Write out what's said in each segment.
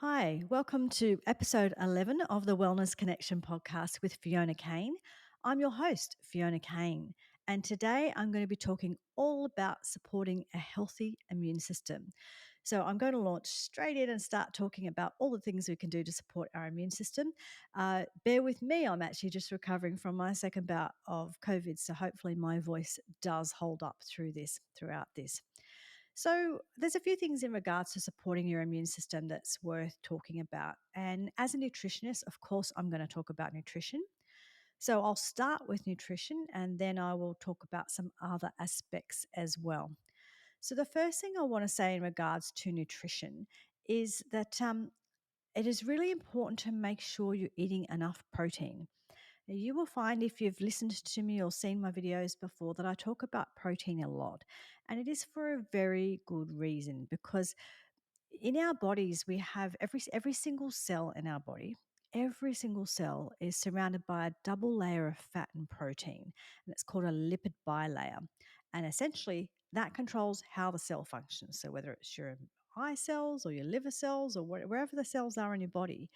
Hi, welcome to episode 11 of the Wellness Connection podcast with Fiona Kane. I'm your host, Fiona Kane, and today I'm going to be talking all about supporting a healthy immune system. So, I'm going to launch straight in and start talking about all the things we can do to support our immune system. Bear with me, I'm actually just recovering from my second bout of COVID, so hopefully my voice does hold up throughout this. So, there's a few things in regards to supporting your immune system that's worth talking about. And as a nutritionist, of course, I'm going to talk about nutrition. So, I'll start with nutrition and then I will talk about some other aspects as well. So, the first thing I want to say in regards to nutrition is that it is really important to make sure you're eating enough protein. Now, you will find if you've listened to me or seen my videos before that I talk about protein a lot. And it is for a very good reason because in our bodies we have every single cell in our body. Every single cell is surrounded by a double layer of fat and protein, and it's called a lipid bilayer. And essentially, that controls how the cell functions. So, whether it's your eye cells or your liver cells or wherever the cells are in your body,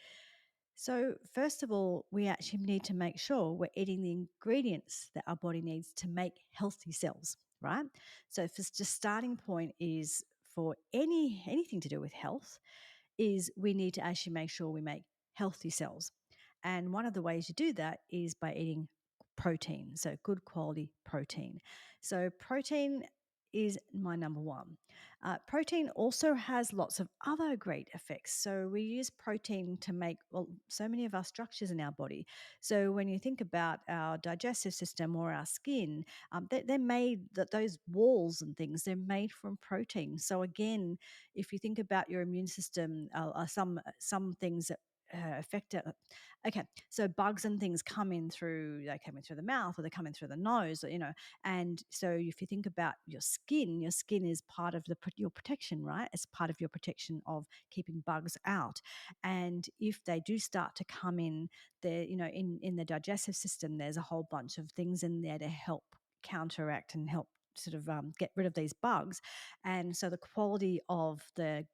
so, first of all, we actually need to make sure we're eating the ingredients that our body needs to make healthy cells, right? So, if it's just starting point is for anything to do with health, is we need to actually make sure we make healthy cells. And one of the ways you do that is by eating protein, so good quality protein. So, protein is my number one. Protein also has lots of other great effects. So, we use protein to make so many of our structures in our body. So, when you think about our digestive system or our skin, they're made that those walls and things, they're made from protein. So, again, if you think about your immune system, some things that affect it. Okay, so bugs and things they come in through the mouth or they come in through the nose, and so if you think about your skin is part of your protection, right? It's part of your protection of keeping bugs out. And if they do start to come in there, in the digestive system, there's a whole bunch of things in there to help counteract and help sort of get rid of these bugs. And so the quality of the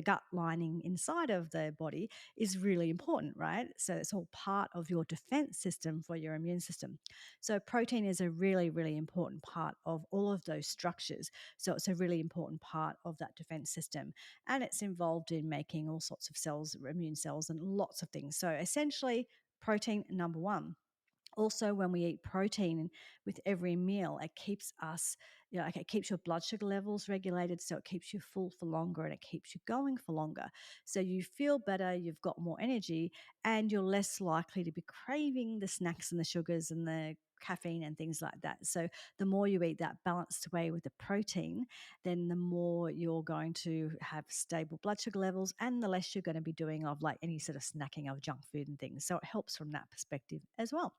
gut lining inside of the body is really important, right? So it's all part of your defense system for your immune system. So protein is a really, really important part of all of those structures. So it's a really important part of that defense system. And it's involved in making all sorts of cells, immune cells, and lots of things. So essentially, protein number one. Also, when we eat protein with every meal, it keeps us, like it keeps your blood sugar levels regulated. So it keeps you full for longer and it keeps you going for longer. So you feel better, you've got more energy, and you're less likely to be craving the snacks and the sugars and the caffeine and things like that. So the more you eat that balanced way with the protein, then the more you're going to have stable blood sugar levels and the less you're going to be doing of like any sort of snacking of junk food and things. So it helps from that perspective as well.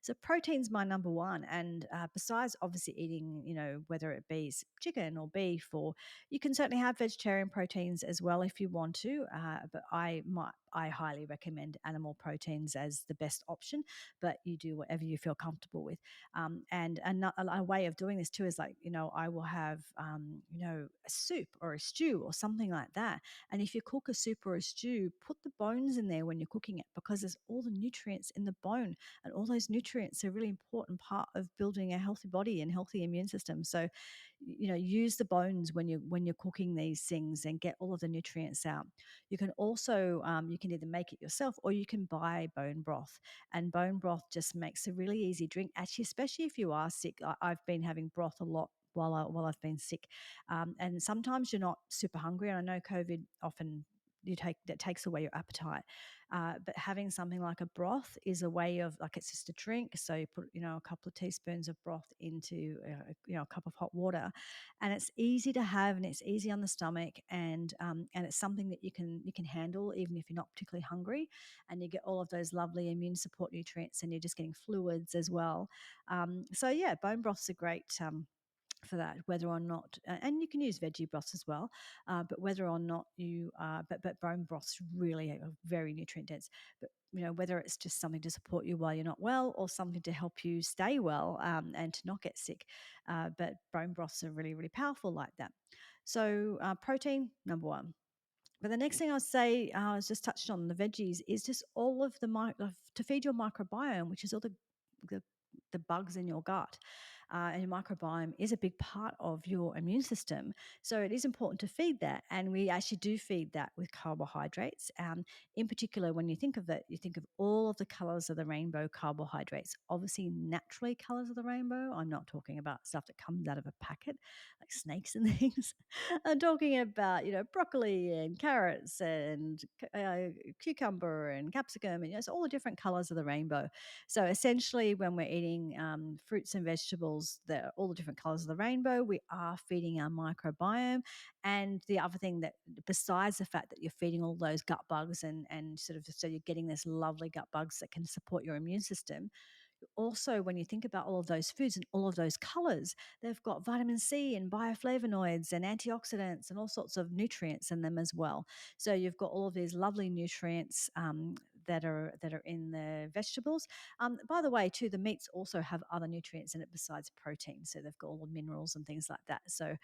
So protein's my number one. And besides obviously eating, whether it be chicken or beef, or you can certainly have vegetarian proteins as well if you want to. But I highly recommend animal proteins as the best option, but you do whatever you feel comfortable with. And a way of doing this too is like, I will have, a soup or a stew or something like that. And if you cook a soup or a stew, put the bones in there when you're cooking it because there's all the nutrients in the bone, and all those nutrients are a really important part of building a healthy body and healthy immune system. So, use the bones when you're cooking these things and get all of the nutrients out. You can also you can either make it yourself or you can buy bone broth, and bone broth just makes a really easy drink. Actually, especially if you are sick, I've been having broth a lot while I've been sick, and sometimes you're not super hungry. And I know COVID often that takes away your appetite, but having something like a broth is a way of like it's just a drink. So you put a couple of teaspoons of broth into a cup of hot water, and it's easy to have and it's easy on the stomach, and it's something that you can handle even if you're not particularly hungry, and you get all of those lovely immune support nutrients, and you're just getting fluids as well. So yeah, bone broth's a great. For that, whether or not, and you can use veggie broths as well, but whether or not but bone broths really are very nutrient dense. But whether it's just something to support you while you're not well, or something to help you stay well and to not get sick, but bone broths are really, really powerful like that. So protein number one. But the next thing I'll say, I was just touched on the veggies, is just all of to feed your microbiome, which is all the, the bugs in your gut. And your microbiome is a big part of your immune system. So it is important to feed that. And we actually do feed that with carbohydrates. In particular, when you think of it, you think of all of the colors of the rainbow carbohydrates. Obviously, naturally colors of the rainbow. I'm not talking about stuff that comes out of a packet, like snakes and things. I'm talking about, broccoli and carrots and cucumber and capsicum and so all the different colors of the rainbow. So essentially, when we're eating fruits and vegetables that are all the different colors of the rainbow, we are feeding our microbiome. And the other thing that, besides the fact that you're feeding all those gut bugs and sort of so you're getting this lovely gut bugs that can support your immune system, also, when you think about all of those foods and all of those colors, they've got vitamin C and bioflavonoids and antioxidants and all sorts of nutrients in them as well. So you've got all of these lovely nutrients that are in the vegetables. By the way, too, the meats also have other nutrients in it besides protein. So they've got all the minerals and things like that. So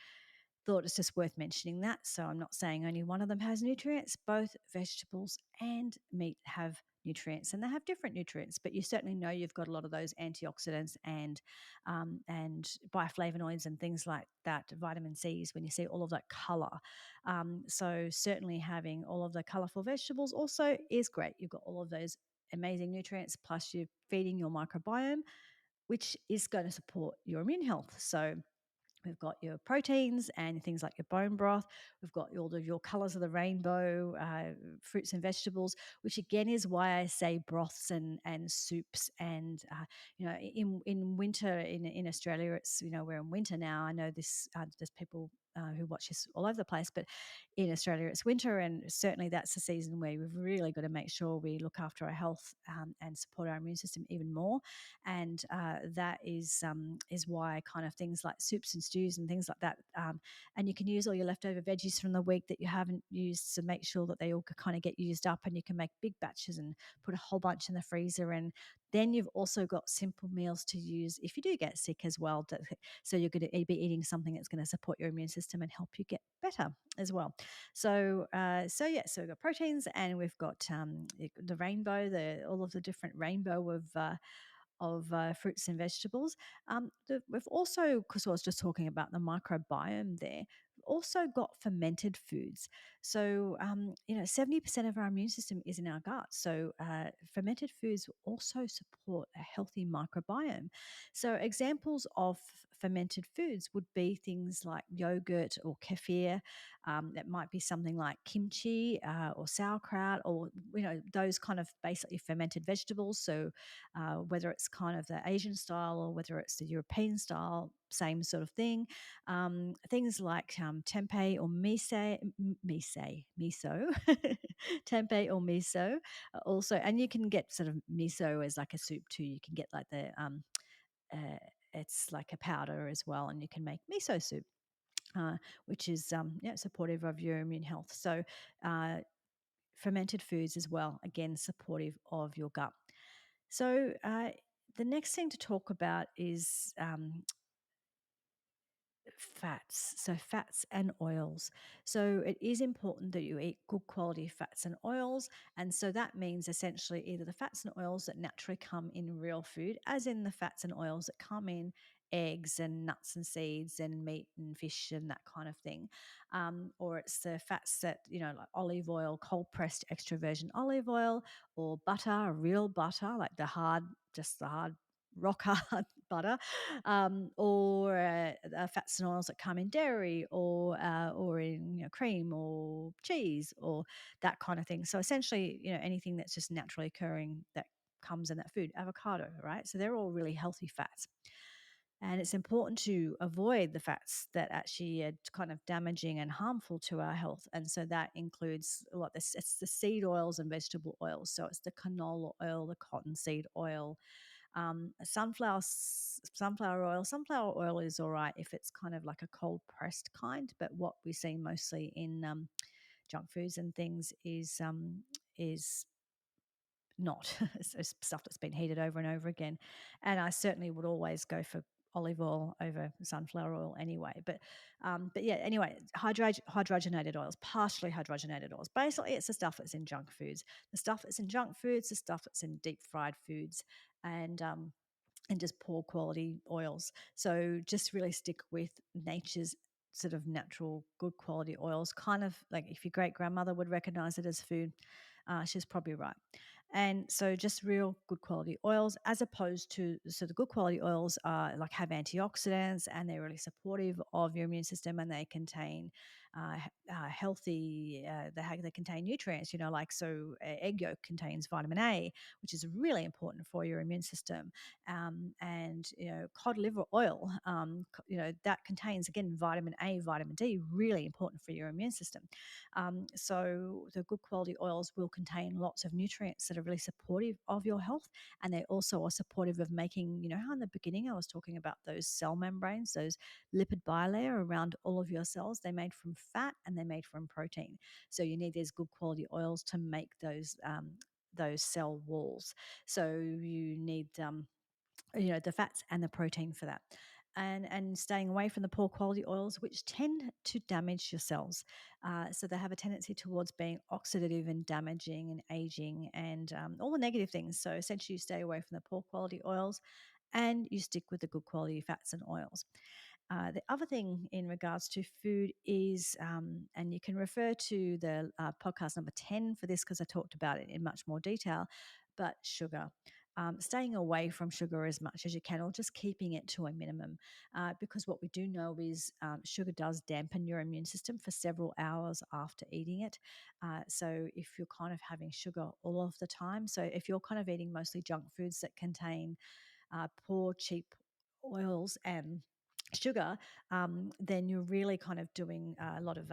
thought it's just worth mentioning that. So I'm not saying only one of them has nutrients. Both vegetables and meat have nutrients, and they have different nutrients. But you certainly know you've got a lot of those antioxidants and bioflavonoids and things like that, vitamin C's. When you see all of that color, so certainly having all of the colorful vegetables also is great. You've got all of those amazing nutrients, plus you're feeding your microbiome, which is going to support your immune health. So we've got your proteins and things like your bone broth. We've got all of your colors of the rainbow, fruits and vegetables, which again is why I say broths and soups. And in winter in Australia, it's we're in winter now. I know this. There's people who watch this all over the place, but in Australia it's winter, and certainly that's the season where we've really got to make sure we look after our health and support our immune system even more. And that is why kind of things like soups and stews and things like that. And you can use all your leftover veggies from the week that you haven't used to make sure that they all kind of get used up, and you can make big batches and put a whole bunch in the freezer. And then you've also got simple meals to use if you do get sick as well. So you're going to be eating something that's going to support your immune system and help you get better as well. So we've got proteins, and we've got the rainbow, all of the different rainbow of fruits and vegetables. We've also, because I was just talking about the microbiome there, we've also got fermented foods. So, 70% of our immune system is in our gut. So, fermented foods also support a healthy microbiome. So, examples of fermented foods would be things like yogurt or kefir. That might be something like kimchi or sauerkraut, or those kind of basically fermented vegetables. So whether it's kind of the Asian style or whether it's the European style, same sort of thing. Things like tempeh or miso, tempeh or miso also, and you can get sort of miso as like a soup too. You can get like uh, it's like a powder as well, and you can make miso soup. Which is supportive of your immune health. So uh, fermented foods as well, again supportive of your gut. So the next thing to talk about is fats. So fats and oils. So it is important that you eat good quality fats and oils. And so that means essentially either the fats and oils that naturally come in real food, as in the fats and oils that come in eggs and nuts and seeds and meat and fish and that kind of thing. Or it's the fats that, like olive oil, cold pressed extra virgin olive oil, or butter, real butter, like just the hard rock hard butter, or fats and oils that come in dairy or in cream or cheese or that kind of thing. So essentially, anything that's just naturally occurring that comes in that food, avocado, right? So they're all really healthy fats. And it's important to avoid the fats that actually are kind of damaging and harmful to our health. And so that includes a lot. It's the seed oils and vegetable oils. So it's the canola oil, the cottonseed oil, sunflower oil. Sunflower oil is all right if it's kind of like a cold pressed kind, but what we see mostly in junk foods and things is not it's stuff that's been heated over and over again. And I certainly would always go for olive oil over sunflower oil anyway. But yeah, anyway, hydrogenated oils, partially hydrogenated oils. Basically, it's the stuff that's in junk foods. The stuff that's in junk foods, the stuff that's in deep fried foods, and um, and just poor quality oils. So just really stick with nature's sort of natural, good quality oils. Kind of like if your great grandmother would recognize it as food, she's probably right. And so just real good quality oils, as opposed to, so the good quality oils are like have antioxidants and they're really supportive of your immune system, and they contain healthy, they contain nutrients, like so egg yolk contains vitamin A, which is really important for your immune system. And cod liver oil, that contains again vitamin A, vitamin D, really important for your immune system. So the good quality oils will contain lots of nutrients that are really supportive of your health, and they also are supportive of making, how in the beginning I was talking about those cell membranes, those lipid bilayer around all of your cells. They're made from fat and they're made from protein. So you need these good quality oils to make those cell walls. So you need the fats and the protein for that. And staying away from the poor quality oils, which tend to damage your cells. So they have a tendency towards being oxidative and damaging and aging and all the negative things. So essentially, you stay away from the poor quality oils and you stick with the good quality fats and oils. The other thing in regards to food is, and you can refer to the podcast number 10 for this because I talked about it in much more detail, but sugar. Staying away from sugar as much as you can, or just keeping it to a minimum, because what we do know is sugar does dampen your immune system for several hours after eating it. So if you're kind of having sugar all of the time, so if you're kind of eating mostly junk foods that contain poor, cheap oils and sugar, then you're really kind of doing a lot of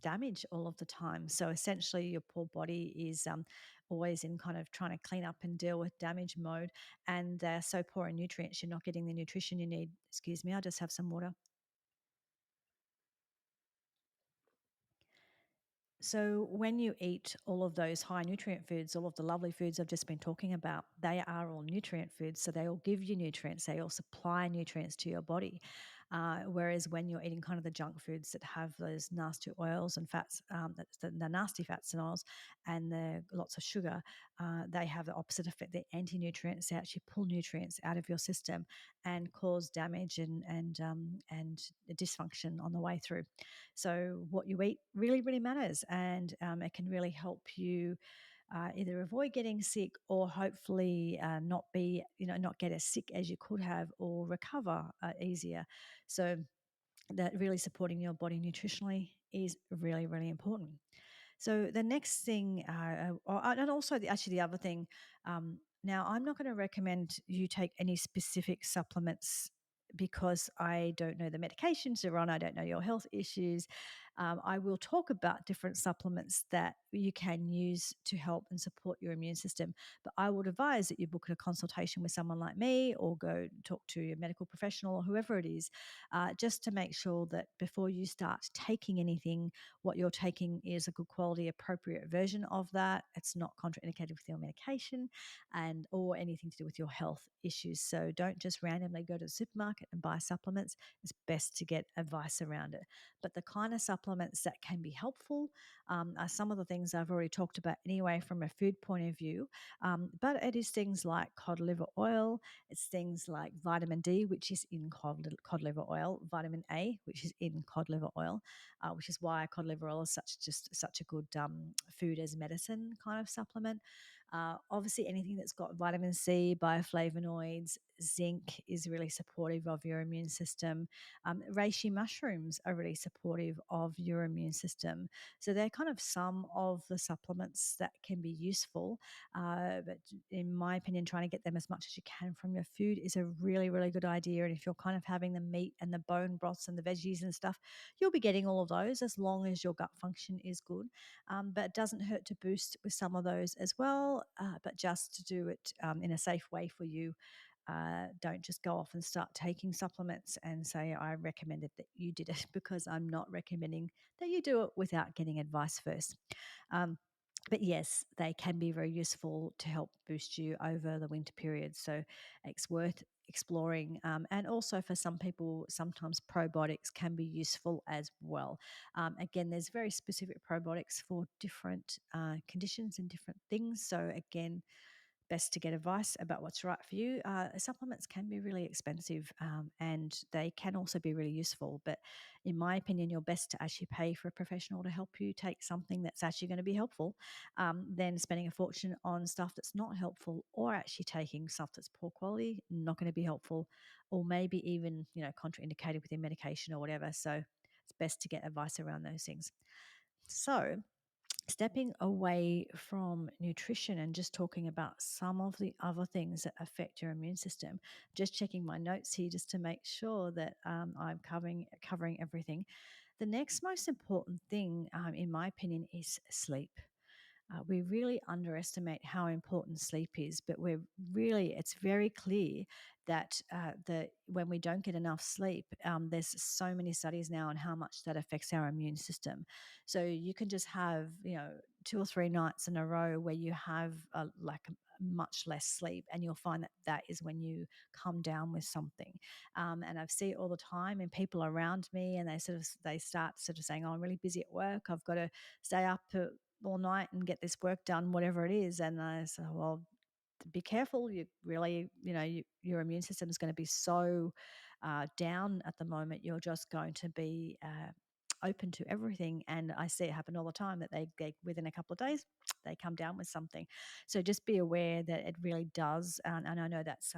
damage all of the time. So essentially, your poor body is always in kind of trying to clean up and deal with damage mode. And they're so poor in nutrients, you're not getting the nutrition you need. Excuse me, I'll just have some water. So, when you eat all of those high nutrient foods, all of the lovely foods I've just been talking about, they are all nutrient foods. So, they all give you nutrients, they all supply nutrients to your body. Whereas when you're eating kind of the junk foods that have those nasty oils and fats, the nasty fats and oils, and the lots of sugar, they have the opposite effect. They're anti-nutrients. They actually pull nutrients out of your system and cause damage and dysfunction on the way through. So what you eat really, really matters, and it can really help you either avoid getting sick or hopefully not be, not get as sick as you could have or recover easier. So that really supporting your body nutritionally is really, really important. So the next thing, and also actually the other thing, now I'm not going to recommend you take any specific supplements because I don't know the medications you're on. I don't know your health issues. I will talk about different supplements that you can use to help and support your immune system. But I would advise that you book a consultation with someone like me or go talk to your medical professional or whoever it is, just to make sure that before you start taking anything, what you're taking is a good quality, appropriate version of that. It's not contraindicated with your medication and or anything to do with your health issues. So don't just randomly go to the supermarket and buy supplements. It's best to get advice around it. But the kind of supplements that can be helpful are some of the things I've already talked about anyway from a food point of view. But it is things like cod liver oil. It's things like vitamin D, which is in cod liver oil, vitamin A, which is in cod liver oil, which is why cod liver oil is such a good food as medicine kind of supplement. Obviously, anything that's got vitamin C, bioflavonoids, zinc is really supportive of your immune system. Reishi mushrooms are really supportive of your immune system. So they're kind of some of the supplements that can be useful. But in my opinion, trying to get them as much as you can from your food is a really, really good idea. And if you're kind of having the meat and the bone broths and the veggies and stuff, you'll be getting all of those as long as your gut function is good. But it doesn't hurt to boost with some of those as well, but just to do it in a safe way for you. Don't just go off and start taking supplements and say, I recommended that you did it because I'm not recommending that you do it without getting advice first. Um, but yes, they can be very useful to help boost you over the winter period. So it's worth exploring. And also for some people, sometimes probiotics can be useful as well. Again, there's very specific probiotics for different conditions and different things. So again, best to get advice about what's right for you. Supplements can be really expensive, and they can also be really useful. But in my opinion, you're best to actually pay for a professional to help you take something that's actually going to be helpful, than spending a fortune on stuff that's not helpful, or actually taking stuff that's poor quality, not going to be helpful, or maybe even contraindicated with your medication or whatever. So it's best to get advice around those things. So stepping away from nutrition and just talking about some of the other things that affect your immune system, just checking my notes here just to make sure that I'm covering everything. The next most important thing, in my opinion, is sleep. We really underestimate how important sleep is, but it's very clear that when we don't get enough sleep, there's so many studies now on how much that affects our immune system. So you can just have 2 or 3 nights in a row where you have much less sleep, and you'll find that that is when you come down with something. And I've seen it all the time in people around me, and they start sort of saying, "Oh, I'm really busy at work. I've got to stay up all night and get this work done, whatever it is." And I said, "Well, be careful. You really, your immune system is going to be so down at the moment. You're just going to be open to everything." And I see it happen all the time that they within a couple of days, they come down with something. So just be aware that it really does. And I know that's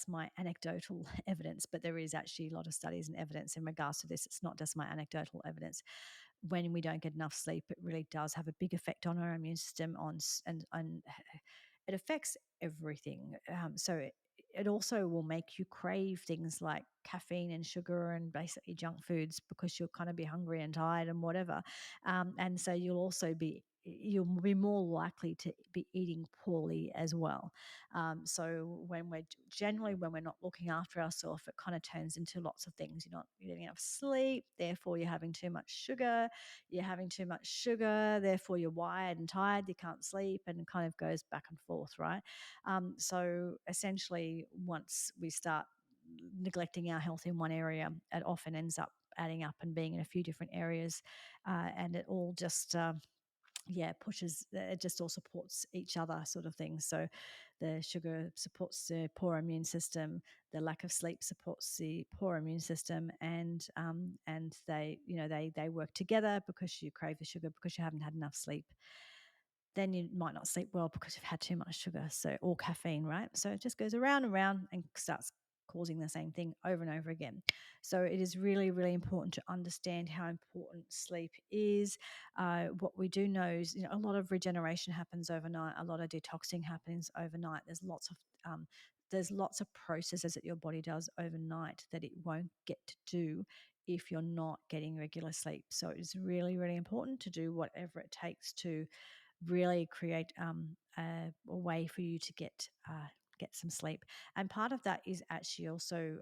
my anecdotal evidence, but there is actually a lot of studies and evidence in regards to this. It's not just my anecdotal evidence. When we don't get enough sleep, it really does have a big effect on our immune system, and it affects everything. It also will make you crave things like caffeine and sugar and basically junk foods, because you'll kind of be hungry and tired and whatever. And so you'll be more likely to be eating poorly as well. So when we're not looking after ourselves, it kind of turns into lots of things. You're not getting enough sleep, therefore you're having too much sugar. You're having too much sugar, therefore you're wired and tired. You can't sleep, and it kind of goes back and forth, right? So essentially, once we start neglecting our health in one area, it often ends up adding up and being in a few different areas, and it all just pushes, it just all supports each other, sort of thing. So the sugar supports the poor immune system, the lack of sleep supports the poor immune system, and they work together, because you crave the sugar because you haven't had enough sleep. Then you might not sleep well because you've had too much sugar, so or caffeine, right? So it just goes around and around and starts causing the same thing over and over again. So it is really, really important to understand how important sleep is. What we do know is, a lot of regeneration happens overnight. A lot of detoxing happens overnight. There's lots of processes that your body does overnight that it won't get to do if you're not getting regular sleep. So it's really, really important to do whatever it takes to really create a way for you to get some sleep. And part of that is actually also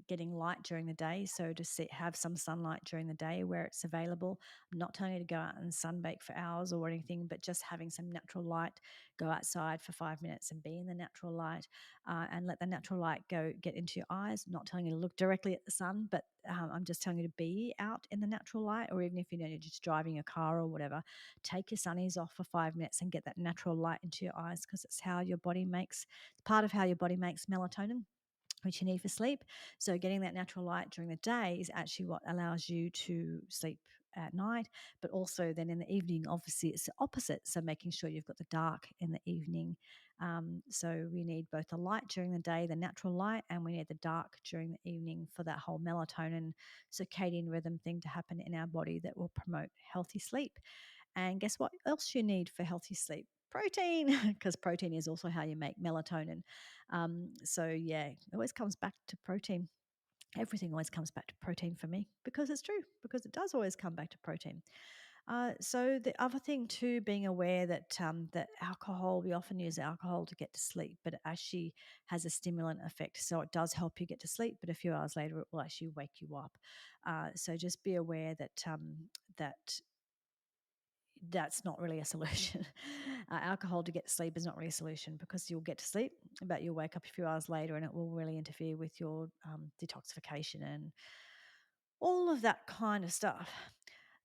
getting light during the day. So to have some sunlight during the day where it's available. I'm not telling you to go out and sunbake for hours or anything, but just having some natural light. Go outside for 5 minutes and be in the natural light, and let the natural light get into your eyes. I'm not telling you to look directly at the sun, but I'm just telling you to be out in the natural light. Or even if you're just driving a car or whatever, take your sunnies off for 5 minutes and get that natural light into your eyes, because it's part of how your body makes melatonin, which you need for sleep. So getting that natural light during the day is actually what allows you to sleep at night. But also then in the evening, obviously it's the opposite. So making sure you've got the dark in the evening. So we need both the light during the day, the natural light, and we need the dark during the evening for that whole melatonin circadian rhythm thing to happen in our body that will promote healthy sleep. And guess what else you need for healthy sleep? Protein, because protein is also how you make melatonin. So yeah, it always comes back to protein. Everything always comes back to protein for me, because it's true, because it does always come back to protein. So the other thing too, being aware that alcohol, we often use alcohol to get to sleep, but it actually has a stimulant effect. So it does help you get to sleep, but a few hours later, it will actually wake you up. So just be aware that that's not really a solution. Alcohol to get to sleep is not really a solution because you'll get to sleep, but you'll wake up a few hours later and it will really interfere with your detoxification and all of that kind of stuff.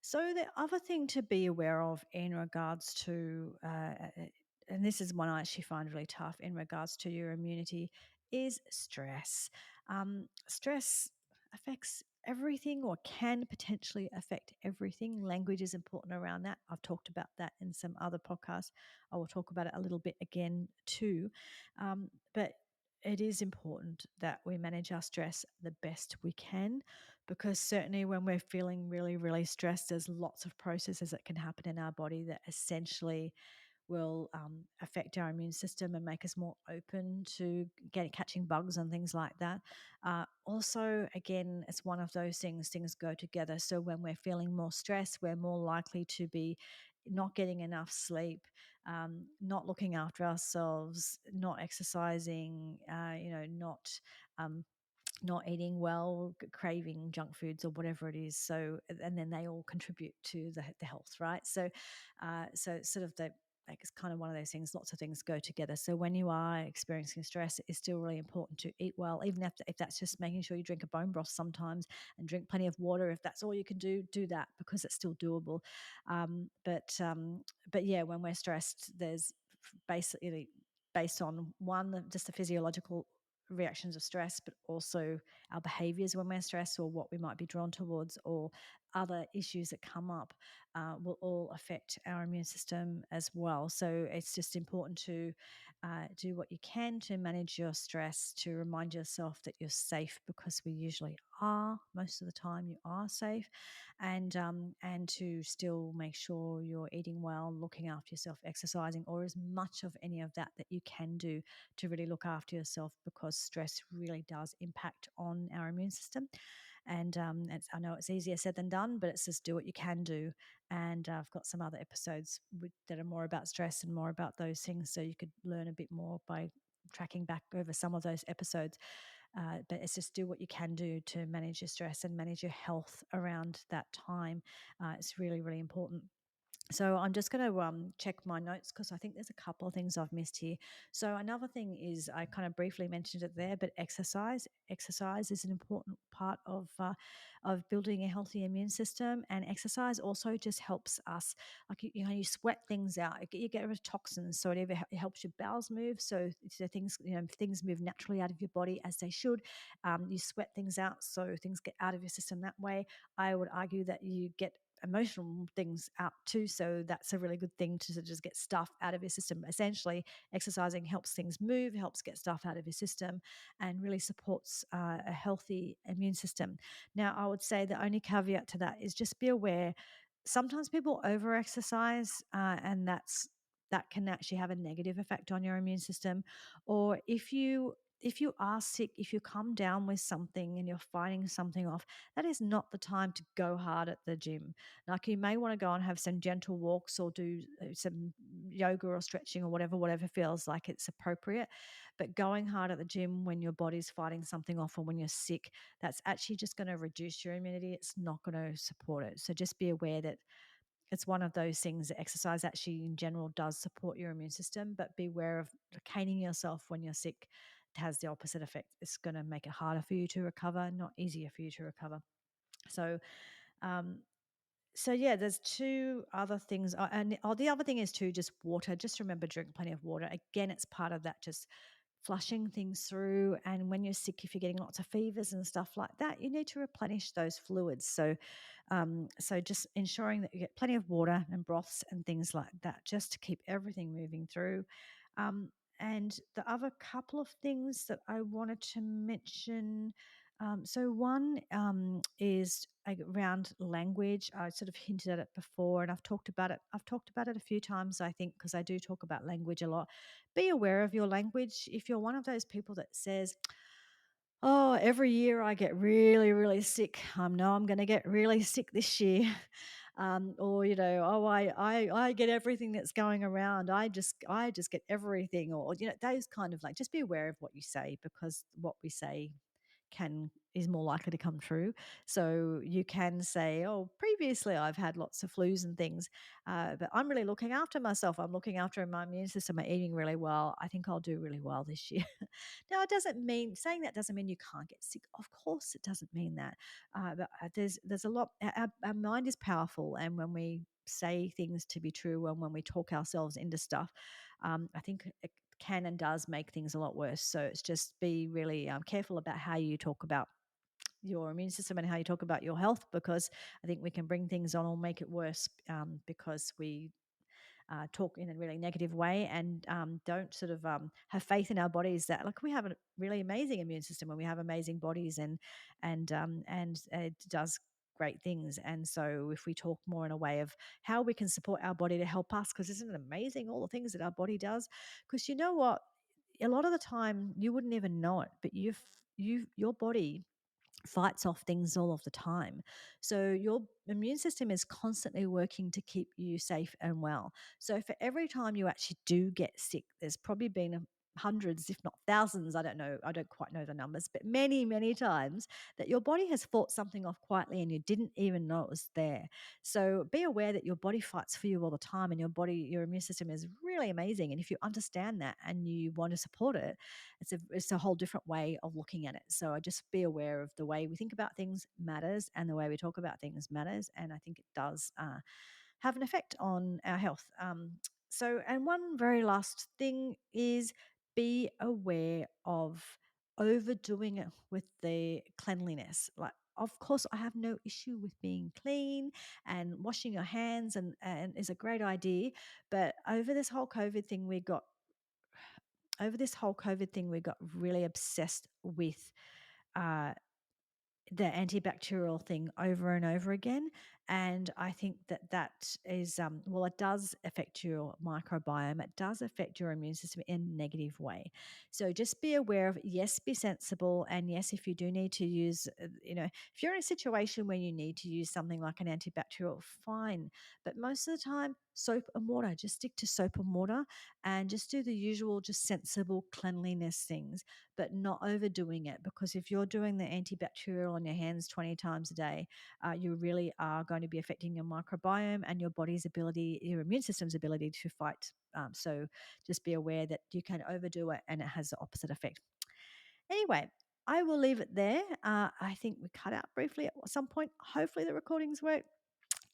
So the other thing to be aware of in regards to, and this is one I actually find really tough in regards to your immunity, is stress. Stress affects everything or can potentially affect everything. Language is important around that. I've talked about that in some other podcasts. I will talk about it a little bit again too. But it is important that we manage our stress the best we can, because certainly when we're feeling really, really stressed, there's lots of processes that can happen in our body that essentially will affect our immune system and make us more open to catching bugs and things like that. Also, again, it's one of those things go together. So when we're feeling more stressed, we're more likely to be not getting enough sleep, not looking after ourselves, not exercising, not um, not eating well, craving junk foods or whatever it is. So, and then they all contribute to the health, right? So it's sort of like it's kind of one of those things. Lots of things go together. So when you are experiencing stress, it's still really important to eat well, even if that's just making sure you drink a bone broth sometimes and drink plenty of water. If that's all you can do that because it's still doable. But yeah, when we're stressed, there's basically based on one, just the physiological reactions of stress, but also our behaviors when we're stressed or what we might be drawn towards or other issues that come up will all affect our immune system as well. So it's just important to do what you can to manage your stress, to remind yourself that you're safe, because we usually are. Most of the time you are safe, and to still make sure you're eating well, looking after yourself, exercising, or as much of any of that that you can do to really look after yourself, because stress really does impact on our immune system. And I know it's easier said than done, but it's just do what you can do. And I've got some other episodes that are more about stress and more about those things, so you could learn a bit more by tracking back over some of those episodes. But it's just do what you can do to manage your stress and manage your health around that time. It's really, really important. So I'm just going to check my notes because I think there's a couple of things I've missed here. So another thing is, I kind of briefly mentioned it there, but exercise. Exercise is an important part of building a healthy immune system, and exercise also just helps us. Like you sweat things out. You get rid of toxins, so it helps your bowels move. So things things move naturally out of your body as they should. You sweat things out, so things get out of your system that way. I would argue that you get emotional things out too. So that's a really good thing to just get stuff out of your system. Essentially, exercising helps things move, helps get stuff out of your system, and really supports a healthy immune system. Now, I would say the only caveat to that is just be aware. Sometimes people over exercise, and that can actually have a negative effect on your immune system. Or if you are sick, if you come down with something and you're fighting something off, that is not the time to go hard at the gym. Like, you may want to go and have some gentle walks or do some yoga or stretching or whatever feels like it's appropriate. But going hard at the gym when your body's fighting something off or when you're sick, that's actually just going to reduce your immunity. It's not going to support it. So just be aware that it's one of those things that exercise actually in general does support your immune system, but beware of caning yourself when you're sick. It has the opposite effect. It's going to make it harder for you to recover, not easier for you to recover. So, um, so yeah, there's two other things, and the other thing is too, just water. Just remember, drink plenty of water. Again, it's part of that, just flushing things through. And when you're sick, if you're getting lots of fevers and stuff like that, you need to replenish those fluids. So just ensuring that you get plenty of water and broths and things like that, just to keep everything moving through. Um, and the other couple of things that I wanted to mention. So one is around language. I sort of hinted at it before, and I've talked about it. I've talked about it a few times, I think, because I do talk about language a lot. Be aware of your language. If you're one of those people that says, "Oh, every year I get really, really sick. I know I'm going to get really sick this year," or "Oh, I get everything that's going around. I just get everything," or those kind of, like, just be aware of what you say, because what we say can is more likely to come true. So you can say, oh, previously I've had lots of flus and things, but I'm really looking after myself. I'm looking after my immune system. I'm eating really well. I think I'll do really well this year. Now, it doesn't mean saying that doesn't mean you can't get sick. Of course, it doesn't mean that. But there's a lot. Our mind is powerful, and when we say things to be true, and when we talk ourselves into stuff, I think it can and does make things a lot worse. So it's just be really careful about how you talk about your immune system and how you talk about your health, because I think we can bring things on or make it worse because we talk in a really negative way and don't sort of have faith in our bodies that like we have a really amazing immune system and we have amazing bodies and it does great things. And so if we talk more in a way of how we can support our body to help us, because isn't it amazing all the things that our body does? Because you know what, a lot of the time you wouldn't even know it, but your body fights off things all of the time. So your immune system is constantly working to keep you safe and well. So for every time you actually do get sick, there's probably been hundreds, if not thousands, I don't know, I don't quite know the numbers, but many, many times that your body has fought something off quietly and you didn't even know it was there. So be aware that your body fights for you all the time, and your immune system is really amazing. And if you understand that and you want to support it, it's a whole different way of looking at it. So I just be aware of the way we think about things matters, and the way we talk about things matters, and I think it does have an effect on our health. And one very last thing is be aware of overdoing it with the cleanliness. Like, of course, I have no issue with being clean and washing your hands, and is a great idea. But over this whole COVID thing, we got really obsessed with uh, the antibacterial thing over and over again. And I think that is, well, it does affect your microbiome. It does affect your immune system in a negative way. So just be aware of, yes, be sensible. And yes, if you do need to use, if you're in a situation where you need to use something like an antibacterial, fine. But most of the time, soap and water, just stick to soap and water and just do the usual, just sensible cleanliness things, but not overdoing it. Because if you're doing the antibacterial on your hands 20 times a day, you really are going to be affecting your microbiome and your body's ability, your immune system's ability to fight. So just be aware that you can overdo it and it has the opposite effect. Anyway, I will leave it there. I think we cut out briefly at some point. Hopefully the recordings work.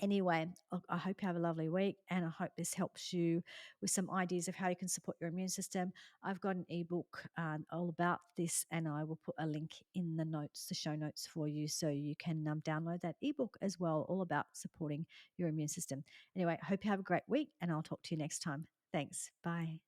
Anyway, I hope you have a lovely week, and I hope this helps you with some ideas of how you can support your immune system. I've got an ebook all about this, and I will put a link in the show notes for you, so you can download that ebook as well, all about supporting your immune system. Anyway, I hope you have a great week, and I'll talk to you next time. Thanks. Bye.